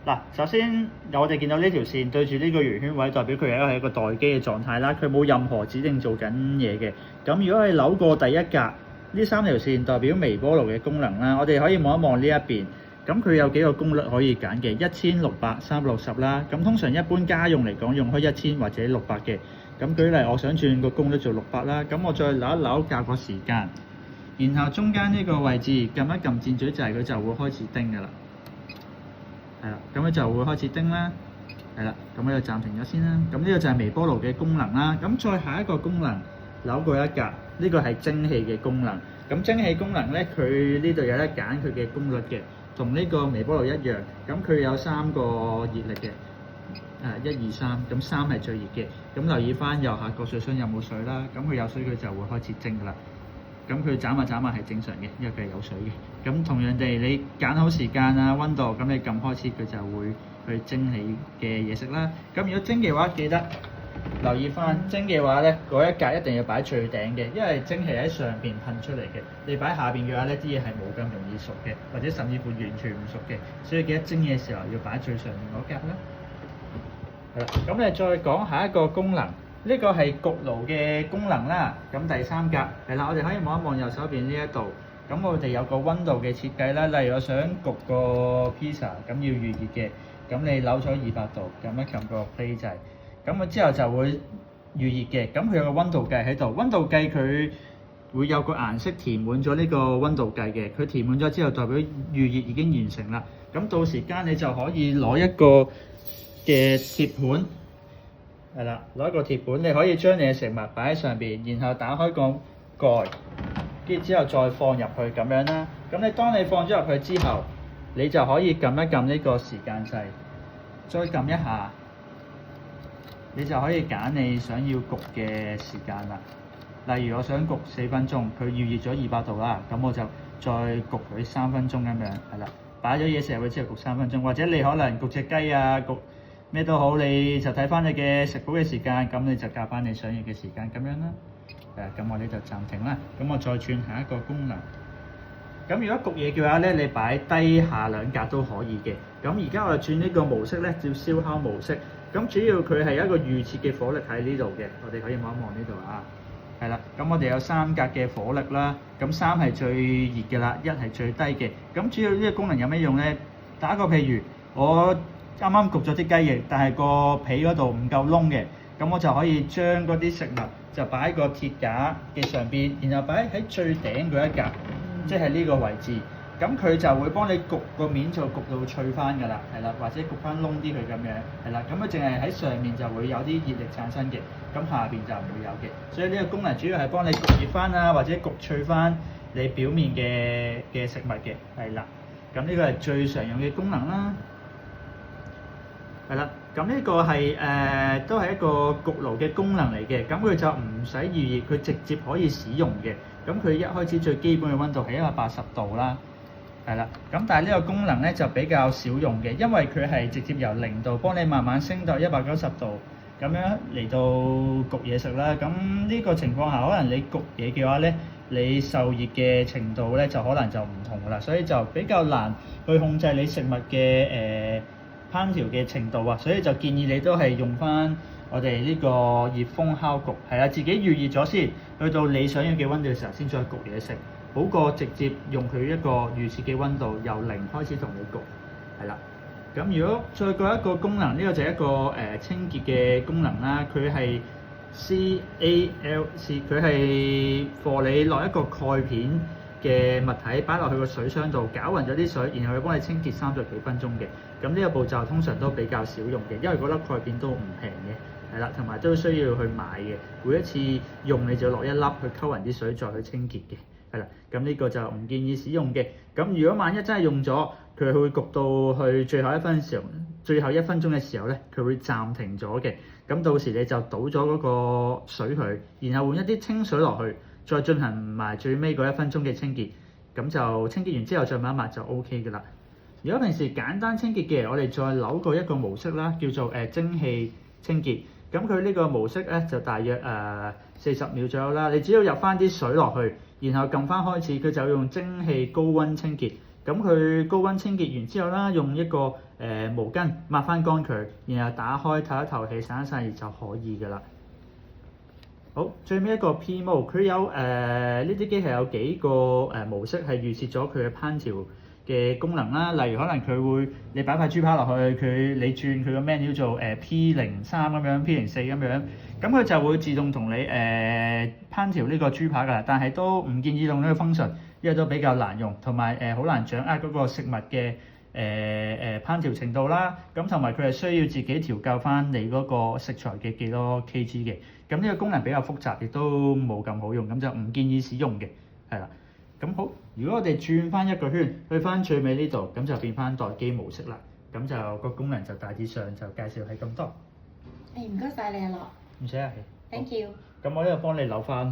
嗱，首先我哋見到呢條線對住呢個圓圈位，代表佢係一個待機嘅狀態啦，佢冇任何指定做緊嘢嘅。咁如果係扭過第一格，呢三條線代表微波爐嘅功能啦。我哋可以望一望呢一邊，咁佢有幾個功率可以揀嘅，1600、360啦。咁通常一般家用嚟講用開1000或者600嘅。咁舉例，我想轉個功率做600啦，咁我再扭一扭校個時間，然後中間呢個位置撳一撳箭嘴掣，佢就會開始叮㗎啦。係啦，咁佢就會開始叮啦。係啦，咁我就暫停咗先啦。咁呢個就係微波爐嘅功能啦。咁再下一個功能，扭過一格，呢個係蒸汽嘅功能。咁蒸汽功能咧，佢呢度有得揀佢嘅功率嘅，同呢個微波爐一樣。咁佢有3個熱力嘅，1、2、3。咁3係最熱嘅。咁留意翻右下角水箱有冇水啦。咁佢有水佢就會開始蒸㗎啦。咁佢眨下係正常嘅，因為佢係有水嘅。咁同樣地，你揀好時間啊、溫度，咁你撳開始佢就會去蒸起嘅嘢食啦。咁如果蒸嘅話，記得留意翻蒸嘅話咧，嗰一格一定要擺最頂嘅，因為蒸氣喺上邊噴出嚟嘅。你擺下邊嘅話咧，啲嘢係冇咁容易熟嘅，或者甚至乎完全唔熟嘅。所以記得蒸嘅時候要擺最上面嗰格啦。係啦，咁你再講下一個功能。呢個係焗爐嘅功能啦，咁第3格係啦，我哋可以望一望右手邊呢一度，咁我哋有個溫度嘅設計啦，例如我想焗個 pizza， 咁要預熱嘅，咁你扭咗200度，撳一撳個 play 掣，咁我之後就會預熱嘅，咁佢有個溫度計喺度，溫度計佢會有個顏色填滿咗呢個溫度計嘅，佢填滿咗之後代表預熱已經完成啦，咁到時間你就可以攞一個嘅鐵盤。係啦，攞一個鐵盤，你可以將你嘅食物擺喺上邊，然後打開個蓋，跟住之後再放入去咁樣啦。咁當你放咗入去之後，你就可以撳一撳呢個時間掣，再撳一下，你就可以揀你想要焗嘅時間啦。例如我想焗4分鐘，佢預熱咗200度啦，咁我就再焗佢3分鐘咁樣，係啦，擺咗嘢食入去之後焗3分鐘，或者你可能焗隻雞啊，焗咩都好，你就睇翻你嘅食譜嘅時間，咁你就校翻你想要嘅時間咁樣啦。咁我哋就暫停啦。咁我再轉下一個功能。咁如果焗嘢嘅話咧，你擺低下2格都可以嘅。咁而家我哋轉呢個模式咧，叫燒烤模式。咁主要佢係一個預設嘅火力喺呢度嘅，我哋可以望一望呢度啊。係啦，咁我哋有3格嘅火力啦。咁3係最熱嘅啦，1係最低嘅。咁主要呢個功能有咩用咧？打個譬如，我啱啱焗咗啲雞翼，但係個皮嗰度唔夠窿嘅，咁我就可以將嗰啲食物就擺喺個鐵架嘅上邊，然後擺喺最頂嗰一格，即係呢個位置。咁佢就會幫你焗個面就焗到脆翻㗎啦，係啦，或者焗翻窿啲佢咁樣，係啦。咁佢淨係喺上面就會有啲熱力產生嘅，咁下邊就唔會有嘅。所以呢個功能主要係幫你焗熱翻啊，或者焗脆翻你表面嘅食物嘅，係啦。咁呢個係最常用嘅功能啦。係啦，咁呢個係都係一個焗爐嘅功能嚟嘅，咁佢就唔使預熱，佢直接可以使用嘅。咁佢一開始最基本嘅溫度係180度啦，係啦。咁但係呢個功能咧就比較少用嘅，因為佢係直接由0度幫你慢慢升到190度，咁樣嚟到焗嘢食啦。咁呢個情況下，可能你焗嘢嘅話咧，你受熱嘅程度咧就可能就唔同㗎啦，所以就比較難去控制你食物嘅烹調嘅程度啊，所以就建議你都係用翻我哋呢個熱風烤焗，係啦，自己預熱咗先，去到你想要嘅溫度嘅時候先再焗嘢食，好過直接用佢一個預設嘅溫度由0開始同你焗，係啦。咁如果再過一個功能，呢個就係一個清潔嘅功能啦，佢係 CALC，佢係幫你落一個鈣片嘅物體擺落去個水箱度，攪勻咗啲水，然後佢幫你清潔30幾分鐘嘅。咁呢個步驟通常都比較少用嘅，因為嗰粒鈣片都唔平嘅，係啦，同埋都需要去買嘅。每一次用你就落一粒去溝勻啲水再去清潔嘅，係啦。咁呢個就唔建議使用嘅。咁如果萬一真係用咗，佢會焗到去最後1分鐘嘅時候咧，佢會暫停咗嘅。咁到時你就倒咗嗰個水去，然後換一啲清水落去，再進行埋最尾嗰1分鐘嘅清潔。咁就清潔完之後再抹一抹就 OK 㗎啦。如果平時簡單清潔嘅，我哋再扭過一個模式啦，叫做蒸汽清潔。咁佢呢個模式咧就大約40秒左右啦。你只要入翻啲水落去，然後撳翻開始，佢就用蒸汽高溫清潔。咁佢高溫清潔完之後啦，用一個毛巾抹翻乾佢，然後打開透一透氣，散一散熱就可以㗎啦。好，最尾一個 P Mode，佢有呢啲機係有幾個模式係預設咗佢嘅烹調嘅功能啦。例如可能佢會你擺塊豬扒落去，你轉佢個 menu 做P03咁樣，P04咁樣，咁佢就會自動同你烹調呢個豬扒㗎啦。但係都唔建議用呢個 function，因為都比較難用，同埋好難掌握嗰個食物嘅烹調程度啦。咁同埋佢係需要自己調校翻你嗰個食材嘅幾多 kg 嘅。咁呢個功能比較複雜，亦都冇咁好用，咁就唔建議使用嘅，係啦。咁好，如果我哋轉翻一個圈，去翻最尾呢度，咁就變翻待機模式啦。咁就個功能就大致上就介紹係咁多。唔該晒你啊樂。唔使啊。Thank you。咁我呢度幫你扭翻。